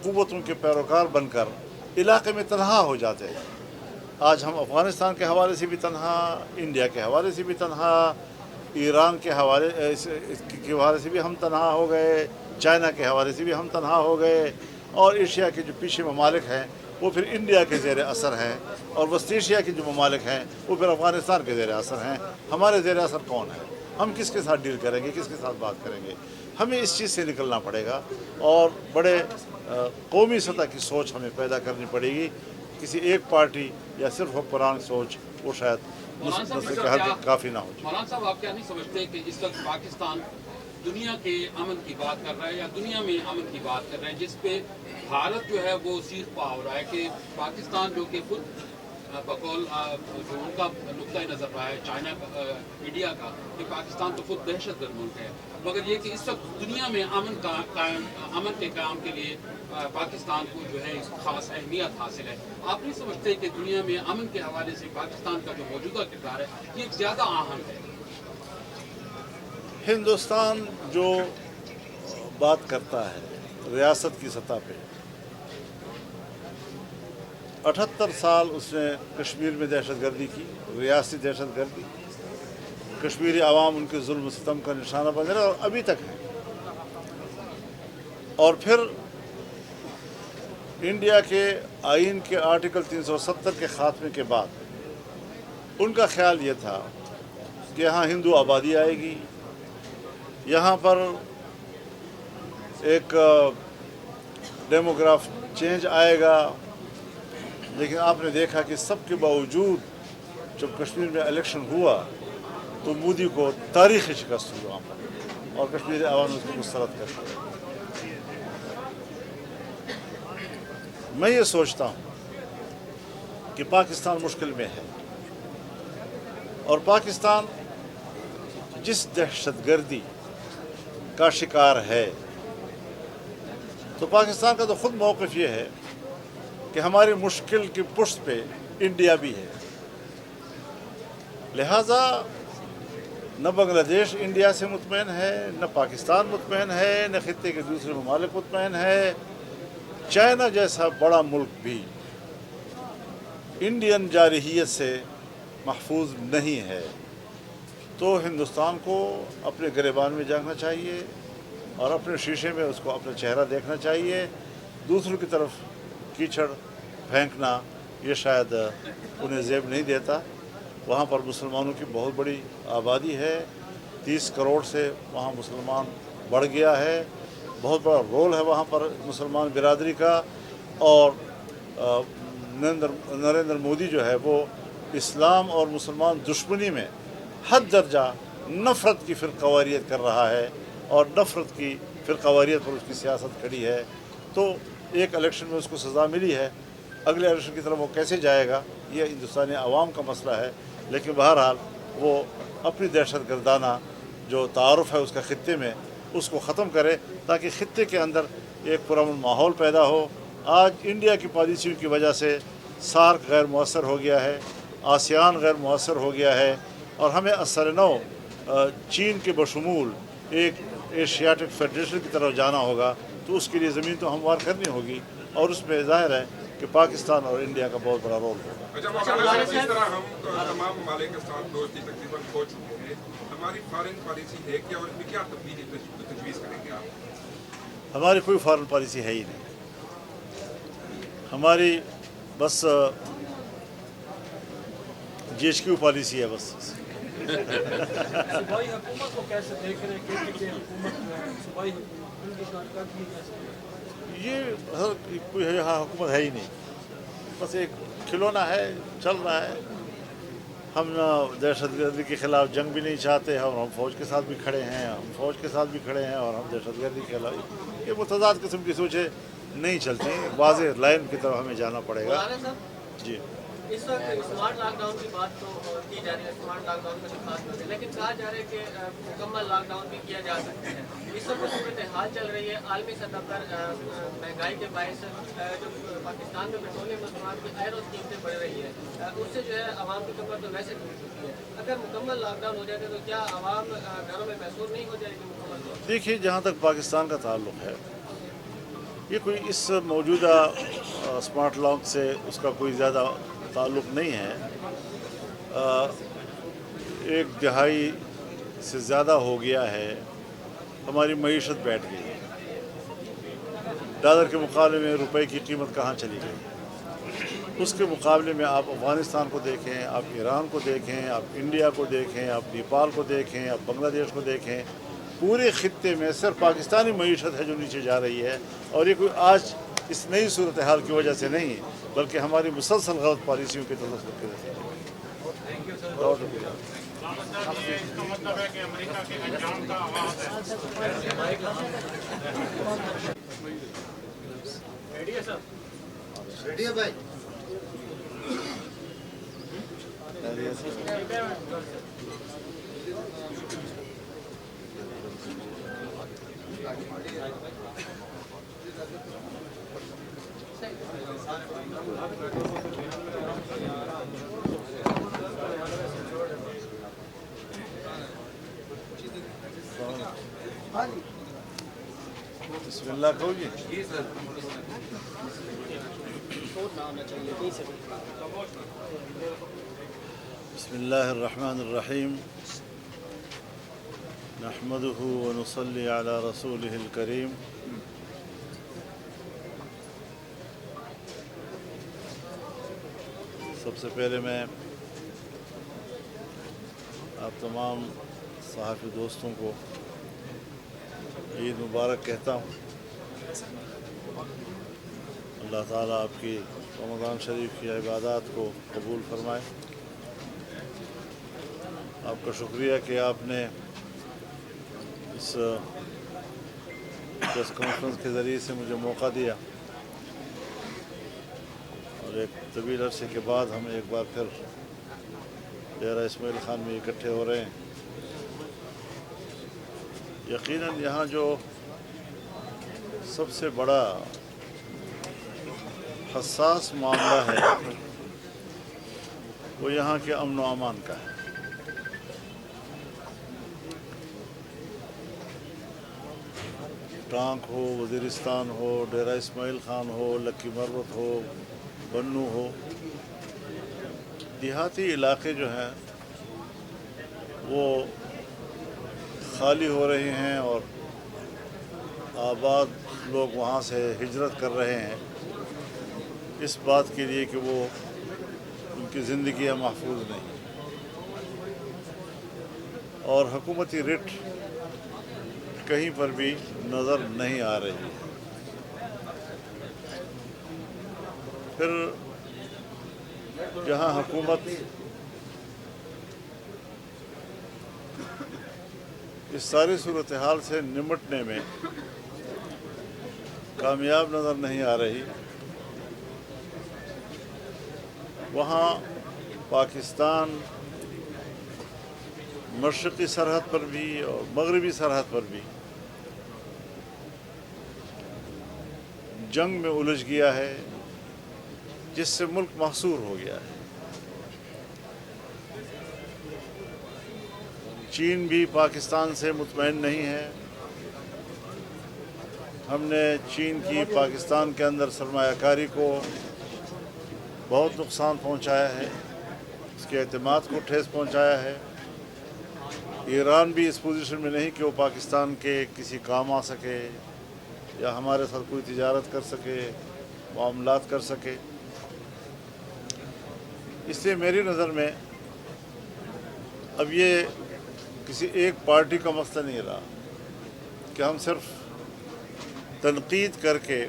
قوتوں کے پیروکار بن کر علاقے میں تنہا ہو جاتے ہیں۔ آج ہم افغانستان کے حوالے سے بھی تنہا، انڈیا کے حوالے سے بھی تنہا، ایران کے حوالے سے بھی ہم تنہا ہو گئے، چائنا کے حوالے سے بھی ہم تنہا ہو گئے، اور ایشیا کے جو پیچھے ممالک ہیں وہ پھر انڈیا کے زیر اثر ہیں، اور وسط ایشیا کے جو ممالک ہیں وہ پھر افغانستان کے زیر اثر ہیں۔ ہمارے زیر اثر کون ہے؟ ہم کس کے ساتھ ڈیل کریں گے، کس کے ساتھ بات کریں گے؟ ہمیں اس چیز سے نکلنا پڑے گا، اور بڑے قومی سطح کی سوچ ہمیں پیدا کرنی پڑے گی۔ کسی ایک پارٹی یا صرف حکمران سوچ وہ شاید مسئلے کے حل کافی نہ ہو جائے۔ مولانا صاحب، آپ کیا نہیں سمجھتے کہ اس وقت پاکستان دنیا کے امن کی بات کر رہا ہے، یا دنیا میں امن کی بات کر رہا ہے، جس پہ بھارت جو ہے وہ سیخ پا ہو رہا ہے کہ پاکستان جو کہ خود بقول جو ان کا نقطۂ نظر رہا ہے چائنا انڈیا کا، کہ پاکستان تو خود دہشت گرد ملک ہے، مگر یہ کہ اس وقت دنیا میں امن کے قیام کے لیے پاکستان کو جو ہے خاص اہمیت حاصل ہے۔ آپ نہیں سمجھتے کہ دنیا میں امن کے حوالے سے پاکستان کا جو موجودہ کردار ہے یہ زیادہ اہم ہے؟ ہندوستان جو بات کرتا ہے ریاست کی سطح پہ، 78 سال اس نے کشمیر میں دہشت گردی کی، ریاستی دہشت گردی، کشمیری عوام ان کے ظلم و ستم کا نشانہ بنے رہا، اور ابھی تک ہے۔ اور پھر انڈیا کے آئین کے آرٹیکل 370 کے خاتمے کے بعد ان کا خیال یہ تھا کہ یہاں ہندو آبادی آئے گی، یہاں پر ایک ڈیموگراف چینج آئے گا، لیکن آپ نے دیکھا کہ سب کے باوجود جب کشمیر میں الیکشن ہوا تو مودی کو تاریخی شکست ہوئی وہاں پر، اور کشمیری عوام نے اس کو مسترد کر دیا۔ میں یہ سوچتا ہوں کہ پاکستان مشکل میں ہے، اور پاکستان جس دہشت گردی کا شکار ہے، تو پاکستان کا تو خود موقف یہ ہے کہ ہماری مشکل کی پشت پہ انڈیا بھی ہے، لہٰذا نہ بنگلہ دیش انڈیا سے مطمئن ہے، نہ پاکستان مطمئن ہے، نہ خطے کے دوسرے ممالک مطمئن ہے۔ چائنا جیسا بڑا ملک بھی انڈین جارحیت سے محفوظ نہیں ہے۔ تو ہندوستان کو اپنے گریبان میں جھانکنا چاہیے، اور اپنے شیشے میں اس کو اپنا چہرہ دیکھنا چاہیے۔ دوسروں کی طرف کیچڑ پھینکنا یہ شاید انہیں زیب نہیں دیتا۔ وہاں پر مسلمانوں کی بہت بڑی آبادی ہے، 30 کروڑ سے وہاں مسلمان بڑھ گیا ہے، بہت بڑا رول ہے وہاں پر مسلمان برادری کا، اور نریندر مودی جو ہے وہ اسلام اور مسلمان دشمنی میں حد درجہ نفرت کی فرقواریت کر رہا ہے، اور نفرت کی فرقواریت پر اس کی سیاست کھڑی ہے۔ تو ایک الیکشن میں اس کو سزا ملی ہے، اگلے الیکشن کی طرف وہ کیسے جائے گا یہ ہندوستانی عوام کا مسئلہ ہے، لیکن بہرحال وہ اپنی دہشت گردانہ جو تعارف ہے اس کا خطے میں، اس کو ختم کرے، تاکہ خطے کے اندر ایک پرامن ماحول پیدا ہو۔ آج انڈیا کی پالیسیوں کی وجہ سے سارک غیر مؤثر ہو گیا ہے، آسیان غیر مؤثر ہو گیا ہے، اور ہمیں اثر نو چین کے بشمول ایک ایشیاٹک فیڈریشن کی طرف جانا ہوگا، تو اس کے لیے زمین تو ہموار کرنی ہوگی، اور اس میں ظاہر ہے کہ پاکستان اور انڈیا کا بہت بڑا رول ہوگا۔ جس طرح ہم تمام ممالک کے ساتھ دوستی تقریباً ہو چکے ہیں، ہماری فارن پالیسی ہے کیا، اور اس میں کیا تبدیلی تجویز کریں گے آپ؟ ہماری کوئی فارن پالیسی ہے ہی نہیں، ہماری بس جی ایچ کیو پالیسی ہے بس۔ صوبائی حکومت کو کیسے دیکھ رہے ہیں کہ حکومت صوبائی حکومت یہ کوئی یہاں حکومت ہے ہی نہیں، بس ایک کھلونا ہے، چل رہا ہے۔ ہم نہ دہشت گردی کے خلاف جنگ بھی نہیں چاہتے، اور ہم فوج کے ساتھ بھی کھڑے ہیں، ہم فوج کے ساتھ بھی کھڑے ہیں، اور ہم دہشت گردی کے خلاف، یہ متضاد قسم کی سوچیں نہیں چلتی، واضح لائن کی طرف ہمیں جانا پڑے گا۔ جی، اس وقت اسمارٹ لاک ڈاؤن کی بات تو کی جا رہی ہے، اسمارٹ لاک ڈاؤن کا جو خاص بات ہے، لیکن کہا جا رہا ہے کہ مکمل لاک ڈاؤن بھی کیا جا سکتا ہے۔ اس وقت صورتحال چل رہی ہے عالمی سطح پر، مہنگائی کے باعث جو پاکستان میں پیٹرولیم مصنوعات کی غیر قیمتیں بڑھ رہی ہیں، اس سے جو ہے عوام کی کمر تو ویسے ٹوٹ چکی ہے۔ اگر مکمل لاک ڈاؤن ہو جائے گا تو کیا عوام گھروں میں محسوس نہیں ہو جائے گی مکمل طور پر؟ دیکھیے، جہاں تک پاکستان کا تعلق ہے، یہ کوئی اس موجودہ اسمارٹ لاک سے اس کا کوئی زیادہ تعلق نہیں ہے. 1 دہائی سے زیادہ ہو گیا ہے ہماری معیشت بیٹھ گئی ہے. ڈالر کے مقابلے میں روپے کی قیمت کہاں چلی گئی. اس کے مقابلے میں آپ افغانستان کو دیکھیں، آپ ایران کو دیکھیں، آپ انڈیا کو دیکھیں، آپ نیپال کو دیکھیں، آپ بنگلہ دیش کو دیکھیں. پورے خطے میں صرف پاکستانی معیشت ہے جو نیچے جا رہی ہے، اور یہ کوئی آج اس نئی صورتحال کی وجہ سے نہیں بلکہ ہماری مسلسل غلط پالیسیوں کے تسلسل کے نتیجے میں. بہت شکریہ. بسم اللہ کہو گی. بسم اللہ الرحمن الرحیم. نحمده ونصلي على رسوله الكريم. سب سے پہلے میں آپ تمام صحافی دوستوں کو عید مبارک کہتا ہوں. اللہ تعالیٰ آپ کی رمضان شریف کی عبادات کو قبول فرمائے. آپ کا شکریہ کہ آپ نے اس پریس کانفرنس کے ذریعے سے مجھے موقع دیا، اور ایک طویل عرصے کے بعد ہم ایک بار پھر ڈیرہ اسماعیل خان میں اکٹھے ہو رہے ہیں. یقیناً یہاں جو سب سے بڑا حساس معاملہ ہے وہ یہاں کے امن و امان کا ہے. ٹانک ہو، وزیرستان ہو، ڈیرہ اسماعیل خان ہو، لکی مروت ہو، بنو ہو، دیہاتی علاقے جو ہیں وہ خالی ہو رہے ہیں اور آباد لوگ وہاں سے ہجرت کر رہے ہیں اس بات کے لیے کہ وہ ان کی زندگیاں محفوظ نہیں، اور حکومتی رٹ کہیں پر بھی نظر نہیں آ رہی. پھر جہاں حکومت اس ساری صورتحال سے نمٹنے میں کامیاب نظر نہیں آ رہی، وہاں پاکستان مشرقی سرحد پر بھی اور مغربی سرحد پر بھی جنگ میں الجھ گیا ہے جس سے ملک محصور ہو گیا ہے. چین بھی پاکستان سے مطمئن نہیں ہے. ہم نے چین کی پاکستان کے اندر سرمایہ کاری کو بہت نقصان پہنچایا ہے، اس کے اعتماد کو ٹھیس پہنچایا ہے. ایران بھی اس پوزیشن میں نہیں کہ وہ پاکستان کے کسی کام آ سکے یا ہمارے ساتھ کوئی تجارت کر سکے، معاملات کر سکے. اس لیے میری نظر میں اب یہ کسی ایک پارٹی کا مسئلہ نہیں رہا کہ ہم صرف تنقید کر کے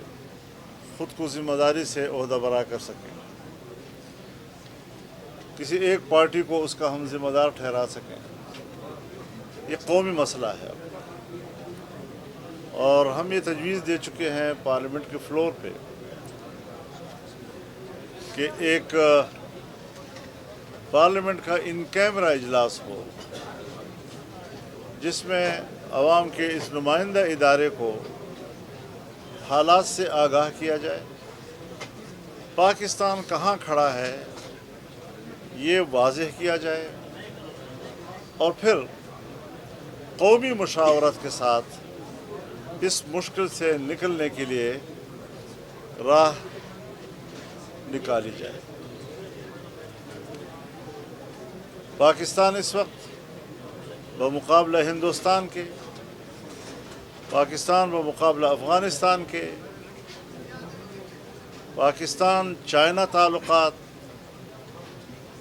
خود کو ذمہ داری سے عہدہ برا کر سکیں، کسی ایک پارٹی کو اس کا ہم ذمہ دار ٹھہرا سکیں. یہ قومی مسئلہ ہے اب، اور ہم یہ تجویز دے چکے ہیں پارلیمنٹ کے فلور پہ کہ ایک پارلیمنٹ کا ان کیمرہ اجلاس ہو جس میں عوام کے اس نمائندہ ادارے کو حالات سے آگاہ کیا جائے، پاکستان کہاں کھڑا ہے یہ واضح کیا جائے، اور پھر قومی مشاورت کے ساتھ اس مشکل سے نکلنے کے لیے راہ نکالی جائے۔ پاکستان اس وقت بمقابلہ ہندوستان کے، پاکستان بمقابلہ افغانستان کے، پاکستان چائنا تعلقات،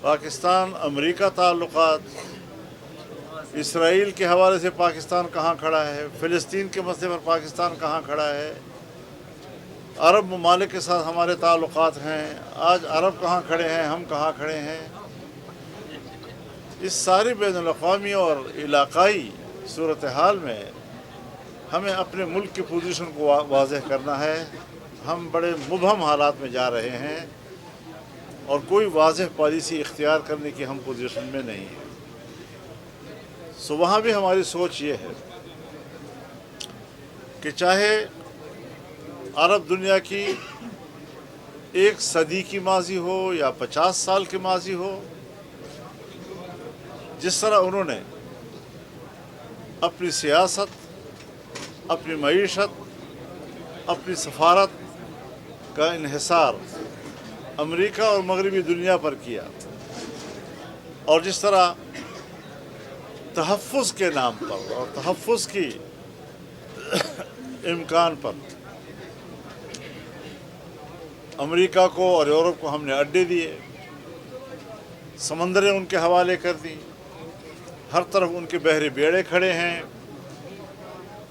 پاکستان امریکہ تعلقات، اسرائیل کے حوالے سے پاکستان کہاں کھڑا ہے، فلسطین کے مسئلے پر پاکستان کہاں کھڑا ہے، عرب ممالک کے ساتھ ہمارے تعلقات ہیں، آج عرب کہاں کھڑے ہیں، ہم کہاں کھڑے ہیں۔ اس ساری بین الاقوامی اور علاقائی صورتحال میں ہمیں اپنے ملک کی پوزیشن کو واضح کرنا ہے۔ ہم بڑے مبہم حالات میں جا رہے ہیں اور کوئی واضح پالیسی اختیار کرنے کی ہم پوزیشن میں نہیں ہیں۔ سو وہاں بھی ہماری سوچ یہ ہے کہ چاہے عرب دنیا کی 1 صدی کی ماضی ہو یا 50 سال کی ماضی ہو، جس طرح انہوں نے اپنی سیاست، اپنی معیشت، اپنی سفارت کا انحصار امریکہ اور مغربی دنیا پر کیا، اور جس طرح تحفظ کے نام پر اور تحفظ کی امکان پر امریکہ کو اور یورپ کو ہم نے اڈے دیے، سمندریں ان کے حوالے کر دیں، ہر طرف ان کے بحری بیڑے کھڑے ہیں،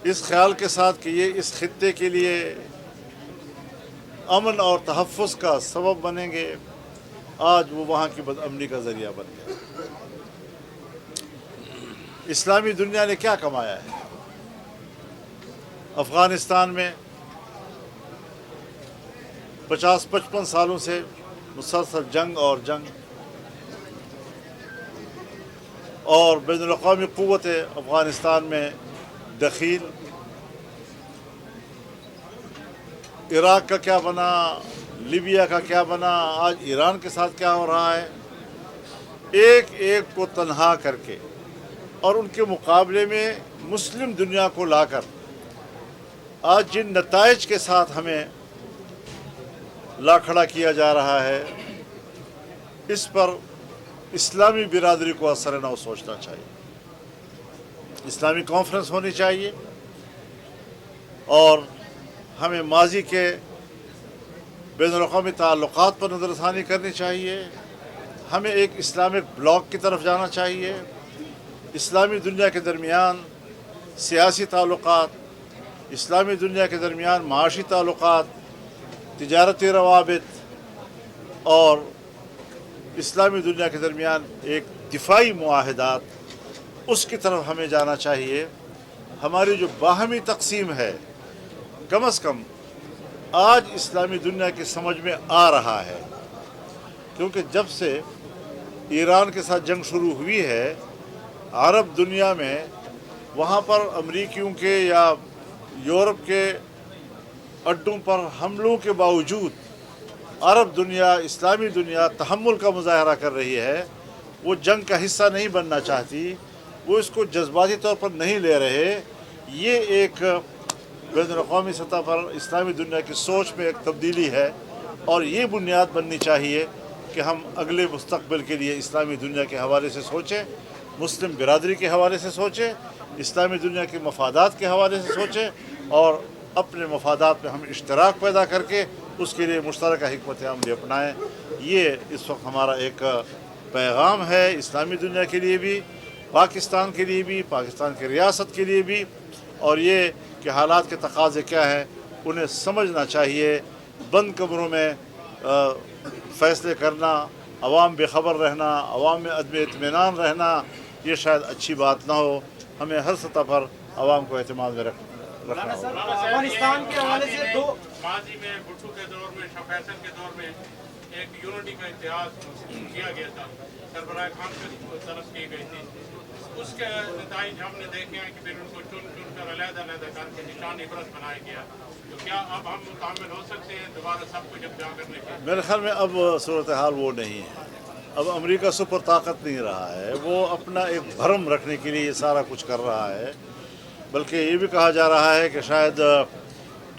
اس خیال کے ساتھ کہ یہ اس خطے کے لیے امن اور تحفظ کا سبب بنیں گے۔ آج وہ وہاں کی بدامنی کا ذریعہ بن گیا۔ اسلامی دنیا نے کیا کمایا ہے؟ افغانستان میں 50-55 سالوں سے مسلسل جنگ اور جنگ، اور بین الاقوامی قوت افغانستان میں دخیل۔ عراق کا کیا بنا، لیبیا کا کیا بنا، آج ایران کے ساتھ کیا ہو رہا ہے۔ ایک ایک کو تنہا کر کے اور ان کے مقابلے میں مسلم دنیا کو لا کر آج جن نتائج کے ساتھ ہمیں لا کھڑا کیا جا رہا ہے، اس پر اسلامی برادری کو اثر نو سوچنا چاہیے۔ اسلامی کانفرنس ہونی چاہیے اور ہمیں ماضی کے بین الاقوامی تعلقات پر نظر ثانی کرنی چاہیے۔ ہمیں ایک اسلامک بلاک کی طرف جانا چاہیے۔ اسلامی دنیا کے درمیان سیاسی تعلقات، اسلامی دنیا کے درمیان معاشی تعلقات، تجارتی روابط اور اسلامی دنیا کے درمیان ایک دفاعی معاہدات، اس کی طرف ہمیں جانا چاہیے۔ ہماری جو باہمی تقسیم ہے، کم از کم آج اسلامی دنیا کی سمجھ میں آ رہا ہے، کیونکہ جب سے ایران کے ساتھ جنگ شروع ہوئی ہے، عرب دنیا میں وہاں پر امریکیوں کے یا یورپ کے اڈوں پر حملوں کے باوجود عرب دنیا، اسلامی دنیا تحمل کا مظاہرہ کر رہی ہے۔ وہ جنگ کا حصہ نہیں بننا چاہتی، وہ اس کو جذباتی طور پر نہیں لے رہے۔ یہ ایک بین الاقوامی سطح پر اسلامی دنیا کی سوچ میں ایک تبدیلی ہے، اور یہ بنیاد بننی چاہیے کہ ہم اگلے مستقبل کے لیے اسلامی دنیا کے حوالے سے سوچیں، مسلم برادری کے حوالے سے سوچیں، اسلامی دنیا کے مفادات کے حوالے سے سوچیں، اور اپنے مفادات میں ہم اشتراک پیدا کر کے اس کے لیے مشترکہ حکمت عملی اپنائیں۔ یہ اس وقت ہمارا ایک پیغام ہے اسلامی دنیا کے لیے بھی، پاکستان کے لیے بھی، پاکستان کی ریاست کے لیے بھی، اور یہ کہ حالات کے تقاضے کیا ہیں انہیں سمجھنا چاہیے۔ بند کمروں میں فیصلے کرنا، عوام بے خبر رہنا، عوام میں عدم اطمینان رہنا، یہ شاید اچھی بات نہ ہو۔ ہمیں ہر سطح پر عوام کو اعتماد میں رکھنا ہوگا۔ افغانستان کے حوالے سے دو ماضی میں بھٹو کے دور میں، شاہ فیصل کے دور میں ایک یونٹی کا اتحاد کیا گیا تھا، سربراہ خان کی طرف کی گئی تھی۔ اس کے نتائج ہم نے دیکھے ہیں کہ پھر ان کو چن چن کر علیحدہ علیحدہ کر کے نشان عبرت بنایا گیا۔ تو کیا اب ہم مکمل ہو سکتے ہیں دوبارہ سب کو جب جا کرنے کے؟ میرے خیال میں اب صورتحال وہ نہیں ہے۔ اب امریکہ سپر طاقت نہیں رہا ہے، وہ اپنا ایک بھرم رکھنے کے لیے یہ سارا کچھ کر رہا ہے۔ بلکہ یہ بھی کہا جا رہا ہے کہ شاید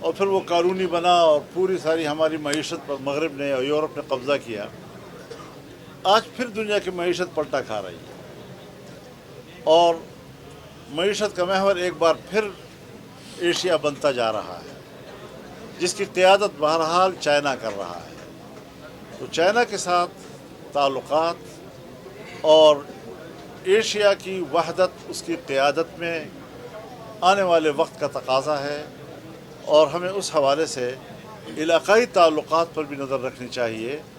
اور پھر وہ قانونی بنا اور پوری ساری ہماری معیشت پر مغرب نے اور یورپ نے قبضہ کیا. آج پھر دنیا کی معیشت پلٹا کھا رہی ہے اور معیشت کا محور ایک بار پھر ایشیا بنتا جا رہا ہے، جس کی قیادت بہرحال چائنا کر رہا ہے. تو چائنا کے ساتھ تعلقات اور ایشیا کی وحدت اس کی قیادت میں آنے والے وقت کا تقاضا ہے، اور ہمیں اس حوالے سے علاقائی تعلقات پر بھی نظر رکھنی چاہیے.